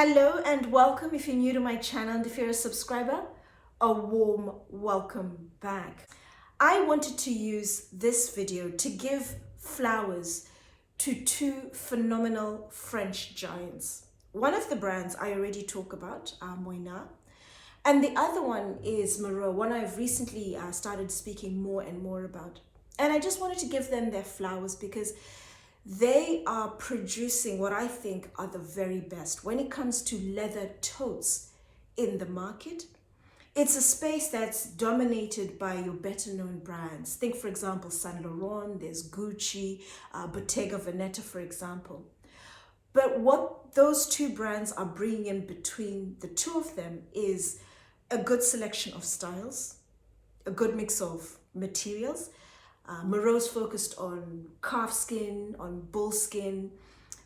Hello and welcome if you're new to my channel, and if you're a subscriber, a warm welcome back. I wanted to use this video to give flowers to two phenomenal French giants. One of the brands I already talk about, Moynat, and the other one is Moreau, one I've recently started speaking more and more about. And I just wanted to give them their flowers because they are producing what I think are the very best when it comes to leather totes in the market. It's a space that's dominated by your better known brands. Think, for example, Saint Laurent, there's Gucci, Bottega Veneta, for example. But what those two brands are bringing in between the two of them is a good selection of styles, a good mix of materials. Moreau's focused on calf skin, on bull skin.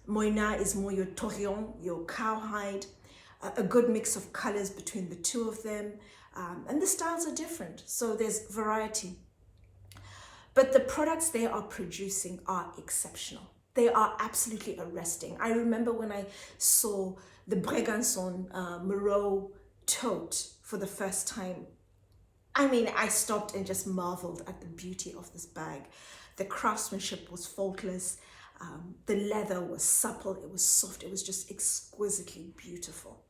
Moynat is more your taurillon, your cowhide. A good mix of colors between the two of them. And the styles are different, so there's variety. But the products they are producing are exceptional. They are absolutely arresting. I remember when I saw the Bregancon Moreau tote for the first time. I mean, I stopped and just marveled at the beauty of this bag. The craftsmanship was faultless. The leather was supple. It was soft. It was just exquisitely beautiful.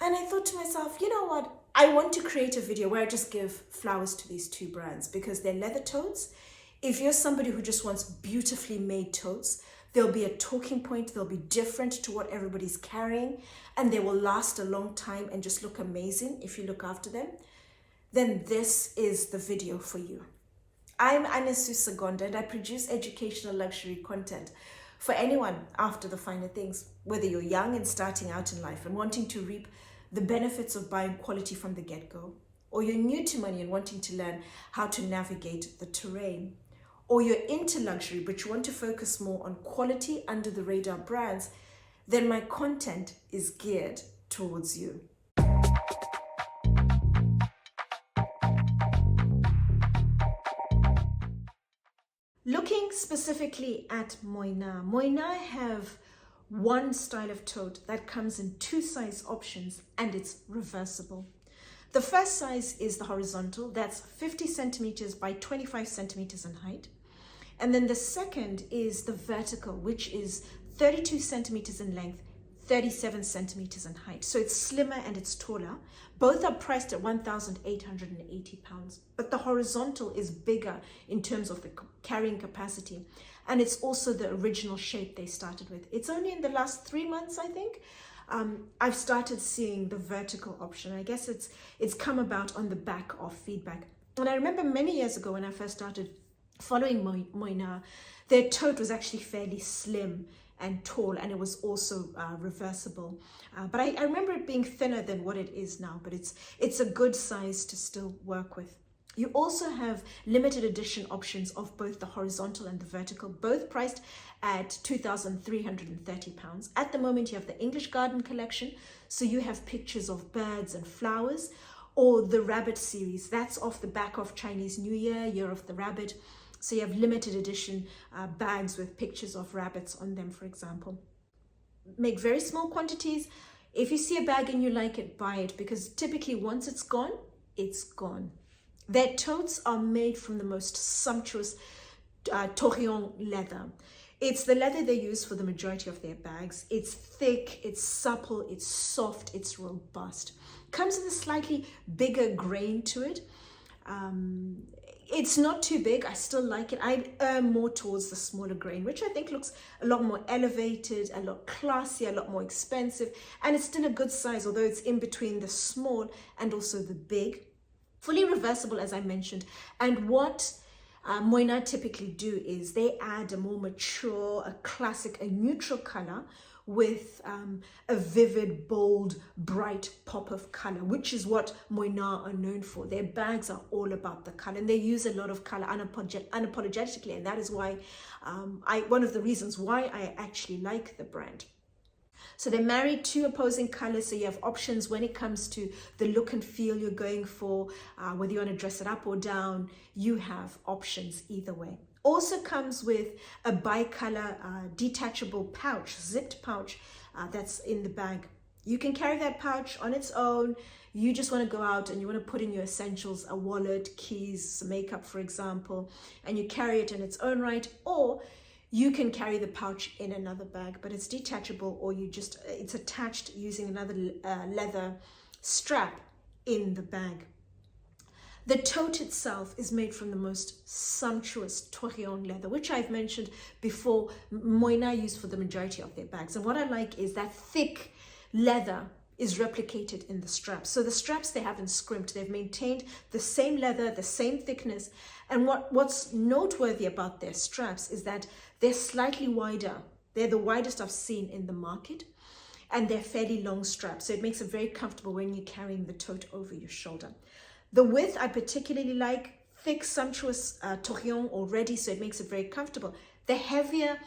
And I thought to myself, you know what? I want to create a video where I just give flowers to these two brands because they're leather totes. If you're somebody who just wants beautifully made totes, there'll be a talking point. They'll be different to what everybody's carrying, and they will last a long time and just look amazing if you look after them. Then this is the video for you. I'm Anesu Sagonda and I produce educational luxury content for anyone after the finer things, whether you're young and starting out in life and wanting to reap the benefits of buying quality from the get-go, or you're new to money and wanting to learn how to navigate the terrain, or you're into luxury but you want to focus more on quality under the radar brands, then my content is geared towards you. Looking specifically at Moynat, Moynat have one style of tote that comes in two size options and it's reversible. The first size is the horizontal, that's 50 centimeters by 25 centimeters in height. And then the second is the vertical, which is 32 centimeters in length, 37 centimeters in height. So it's slimmer and it's taller. Both are priced at £1,880, but the horizontal is bigger in terms of the carrying capacity. And it's also the original shape they started with. It's only in the last 3 months, I think, I've started seeing the vertical option. I guess it's come about on the back of feedback. And I remember many years ago when I first started following Moynat, their tote was actually fairly slim and tall, and it was also reversible. But I remember it being thinner than what it is now, but it's a good size to still work with. You also have limited edition options of both the horizontal and the vertical, both priced at £2,330. At the moment, you have the English Garden collection, so you have pictures of birds and flowers, or the Rabbit series. That's off the back of Chinese New Year, Year of the Rabbit. So you have limited edition bags with pictures of rabbits on them, for example. Make very small quantities. If you see a bag and you like it, buy it, because typically once it's gone, it's gone. Their totes are made from the most sumptuous taurillon leather. It's the leather they use for the majority of their bags. It's thick, it's supple, it's soft, it's robust. Comes with a slightly bigger grain to it. It's not too big. I still like it. I err more towards the smaller grain, which I think looks a lot more elevated, a lot classier, a lot more expensive, and it's still a good size, although it's in between the small and also the big. Fully reversible, as I mentioned. And what Moynat typically do is they add a more mature, a classic, a neutral color with a vivid, bold, bright pop of color, which is what Moynat are known for. Their bags are all about the color, and they use a lot of color unapologetically, and that is why one of the reasons why I actually like the brand. So they marry two opposing colors, so you have options when it comes to the look and feel you're going for, whether you want to dress it up or down, you have options either way. Also comes with a bicolor detachable pouch, zipped pouch that's in the bag. You can carry that pouch on its own. You just want to go out and you want to put in your essentials, a wallet, keys, makeup, for example, and you carry it in its own right, or you can carry the pouch in another bag, but it's detachable, or it's attached using another leather strap in the bag. The tote itself is made from the most sumptuous Torreon leather, which I've mentioned before, Moynat used for the majority of their bags. And what I like is that thick leather is replicated in the straps. So the straps, they haven't scrimped. They've maintained the same leather, the same thickness. And what's noteworthy about their straps is that they're slightly wider. They're the widest I've seen in the market. And they're fairly long straps. So it makes it very comfortable when you're carrying the tote over your shoulder. The width I particularly like, thick, sumptuous Torreon already, so it makes it very comfortable. The heavier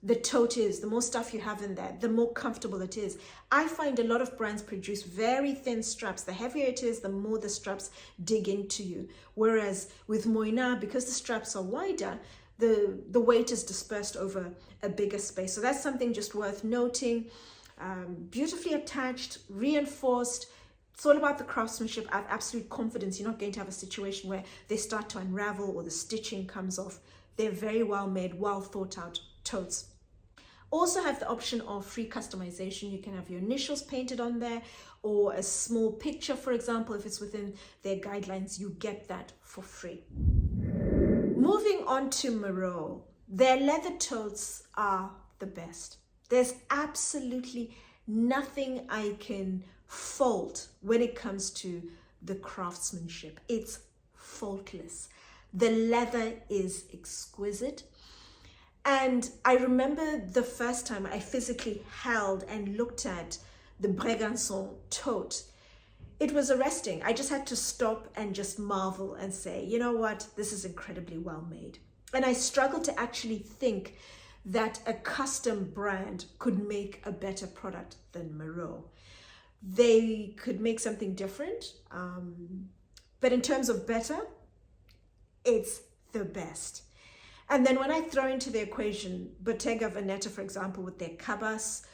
the tote is, the more stuff you have in there, the more comfortable it is. I find a lot of brands produce very thin straps. The heavier it is, the more the straps dig into you. Whereas with Moynat, because the straps are wider, the weight is dispersed over a bigger space. So that's something just worth noting. Beautifully attached, reinforced. It's all about the craftsmanship. I have absolute confidence you're not going to have a situation where they start to unravel or the stitching comes off. They're very well made, well thought out totes. Also have the option of free customization. You can have your initials painted on there, or a small picture, for example. If it's within their guidelines, you get that for free. Moving on to Moreau. Their leather totes are the best. There's absolutely nothing I can fault when it comes to the craftsmanship. It's faultless. The leather is exquisite. And I remember the first time I physically held and looked at the Bregancon tote, it was arresting. I just had to stop and just marvel and say, you know what, this is incredibly well made. And I struggled to actually think that a custom brand could make a better product than Moreau. They could make something different, but in terms of better, it's the best. And then when I throw into the equation Bottega Veneta, for example, with their cabas,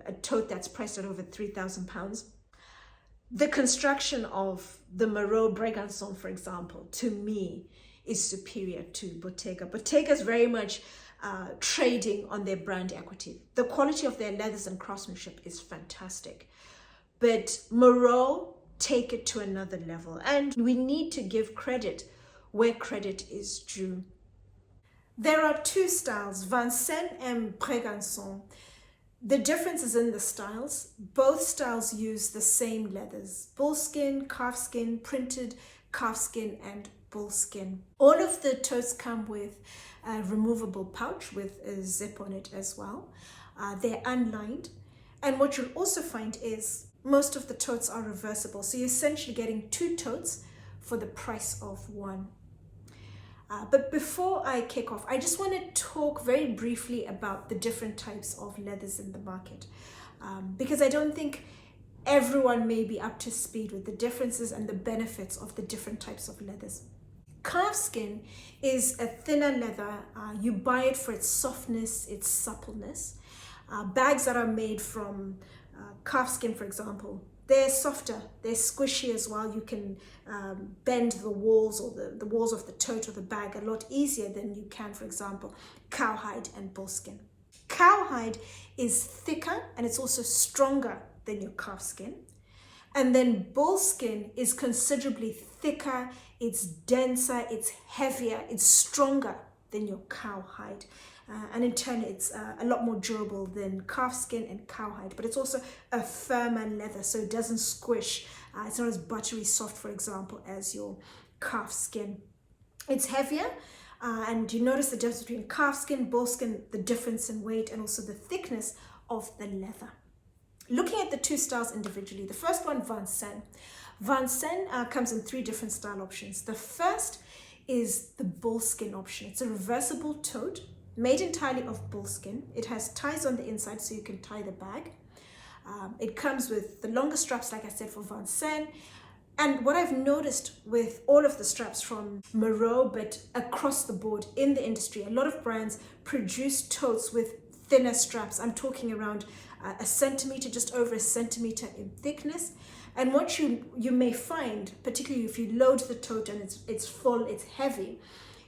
a tote that's priced at over 3,000 pounds, the construction of the Moreau Bregancon, for example, to me is superior to Bottega. Bottega is very much trading on their brand equity. The quality of their leathers and craftsmanship is fantastic. But Moreau take it to another level, and we need to give credit where credit is due. There are two styles, Vincennes and Bregancon. The difference is in the styles. Both styles use the same leathers: bullskin, calfskin, printed calfskin, and bullskin. All of the totes come with a removable pouch with a zip on it as well. They're unlined. And what you'll also find is most of the totes are reversible. So you're essentially getting two totes for the price of one. But before I kick off, I just want to talk very briefly about the different types of leathers in the market, because I don't think everyone may be up to speed with the differences and the benefits of the different types of leathers. Calfskin is a thinner leather. You buy it for its softness, its suppleness. Bags that are made from calfskin, for example, they're softer, they're squishy as well. You can bend the walls or the walls of the tote or the bag a lot easier than you can, for example, cowhide and bullskin. Cowhide is thicker and it's also stronger than your calfskin. And then bullskin is considerably thicker, it's denser, it's heavier, it's stronger than your cowhide. And in turn, it's a lot more durable than calfskin and cowhide, but it's also a firmer leather, so it doesn't squish. It's not as buttery soft, for example, as your calfskin. It's heavier, and you notice the difference between calfskin, bullskin, the difference in weight, and also the thickness of the leather. Looking at the two styles individually, the first one, Vincennes. Vincennes comes in three different style options. The first is the bullskin option. It's a reversible tote made entirely of bullskin. It has ties on the inside so you can tie the bag. It comes with the longer straps, like I said, for Vincennes. And what I've noticed with all of the straps from Moreau, but across the board in the industry, a lot of brands produce totes with thinner straps. I'm talking around a centimeter, just over a centimeter in thickness. And what you may find, particularly if you load the tote and it's full, it's heavy,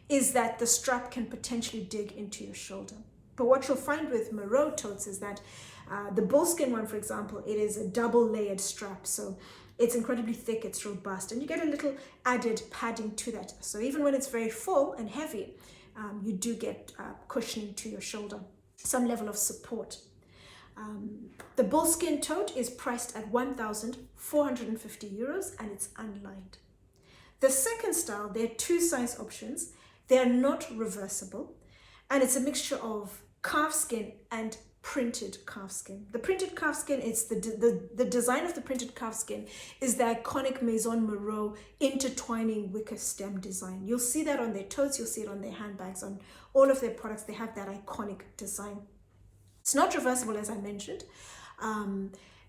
is that the strap can potentially dig into your shoulder. But what you'll find with Moreau totes is that the bullskin one, for example, it is a double layered strap. So it's incredibly thick, it's robust, and you get a little added padding to that. So even when it's very full and heavy, you do get cushioning to your shoulder, some level of support. The bullskin tote is priced at 1,450 euros and it's unlined. The second style, there are two size options. They are not reversible, and it's a mixture of calfskin and printed calfskin. The printed calfskin, it's the design of the printed calfskin is the iconic Maison Moreau intertwining wicker stem design. You'll see that on their totes, you'll see it on their handbags, on all of their products. They have that iconic design. It's not reversible, as I mentioned,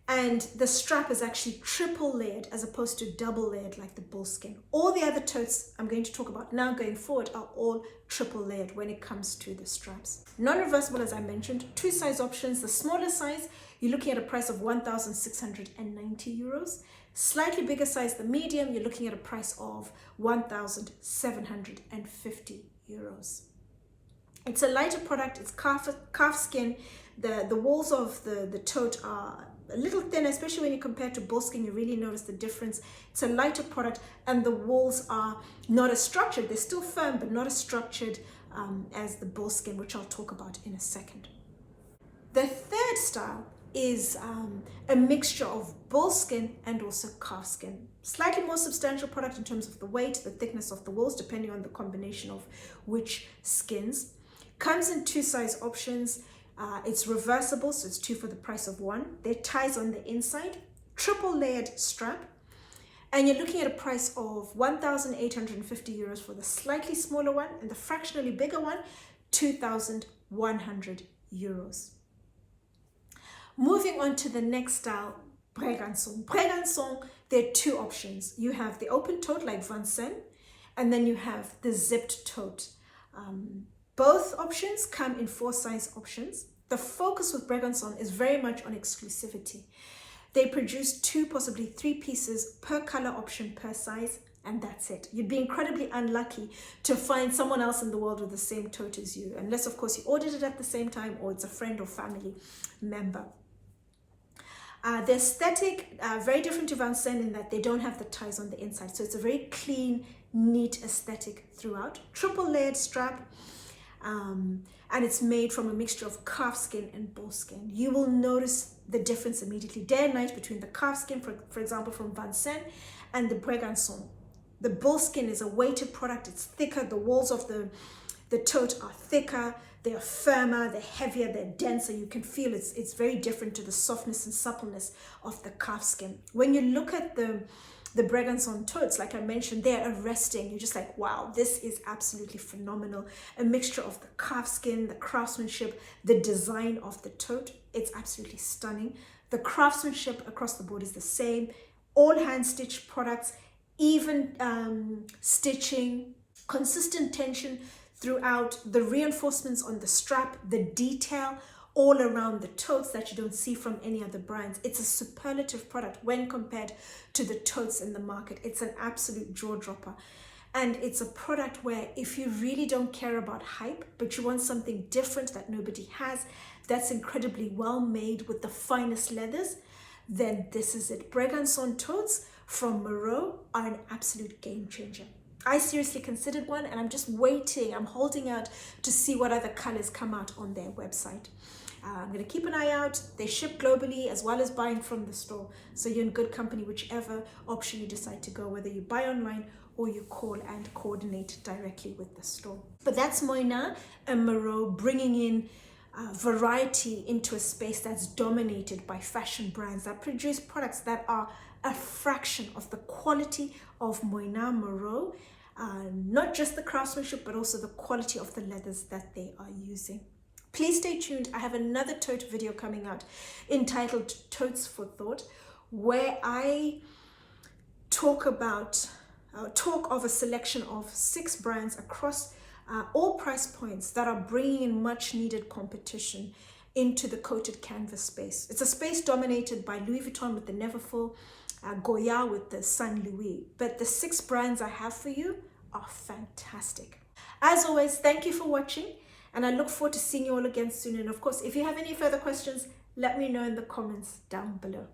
and the strap is actually triple layered as opposed to double layered like the bullskin. All the other totes I'm going to talk about now going forward are all triple layered when it comes to the straps. Non-reversible, as I mentioned, two size options. The smaller size, you're looking at a price of 1,690 euros. Slightly bigger size, the medium, you're looking at a price of 1,750 euros. It's a lighter product, it's calf skin. The walls of the tote are a little thinner, especially when you compare to bullskin. You really notice the difference. It's a lighter product, and the walls are not as structured. They're still firm, but not as structured as the bullskin, which I'll talk about in a second. The third style is a mixture of bullskin and also calfskin. Slightly more substantial product in terms of the weight, the thickness of the walls, depending on the combination of which skins. Comes in two size options. It's reversible, so it's two for the price of one. There are ties on the inside, triple layered strap, and you're looking at a price of 1,850 euros for the slightly smaller one, and the fractionally bigger one, 2,100 euros. Moving on to the next style, Bregancon. Bregancon, there are two options. You have the open tote like Vincennes, and then you have the zipped tote. Both options come in four size options. The focus with Bregancon is very much on exclusivity. They produce two, possibly three pieces per color option per size, and that's it. You'd be incredibly unlucky to find someone else in the world with the same tote as you, unless of course you ordered it at the same time or it's a friend or family member. The aesthetic, very different to Vincennes in that they don't have the ties on the inside. So it's a very clean, neat aesthetic throughout. Triple layered strap. And it's made from a mixture of calfskin and bullskin. You will notice the difference immediately, day and night, between the calfskin, for example, from Vincennes, and the Bregancon. The bullskin is a weighted product. It's thicker. The walls of the tote are thicker. They are firmer. They're heavier. They're denser. You can feel it's very different to the softness and suppleness of the calfskin. When you look at the Bregancon totes, like I mentioned, they're arresting. You're just like, wow, this is absolutely phenomenal. A mixture of the calfskin, the craftsmanship, the design of the tote. It's absolutely stunning. The craftsmanship across the board is the same. All hand-stitched products, even stitching, consistent tension throughout, the reinforcements on the strap, the detail all around the totes that you don't see from any other brands. It's a superlative product when compared to the totes in the market. It's an absolute jaw dropper. And it's a product where if you really don't care about hype, but you want something different that nobody has, that's incredibly well made with the finest leathers, then this is it. Bregancon totes from Moreau are an absolute game changer. I seriously considered one, and I'm just waiting. I'm holding out to see what other colors come out on their website. I'm going to keep an eye out. They ship globally as well as buying from the store. So you're in good company, whichever option you decide to go, whether you buy online or you call and coordinate directly with the store. But that's Moynat and Moreau bringing in variety into a space that's dominated by fashion brands that produce products that are a fraction of the quality of Moynat Moreau. Not just the craftsmanship, but also the quality of the leathers that they are using. Please stay tuned. I have another tote video coming out entitled Totes for Thought, where I talk of a selection of 6 brands across all price points that are bringing in much needed competition into the coated canvas space. It's a space dominated by Louis Vuitton with the Neverfull, Goya with the Saint Louis. But the 6 brands I have for you are fantastic. As always, thank you for watching, and I look forward to seeing you all again soon. And of course, if you have any further questions, let me know in the comments down below.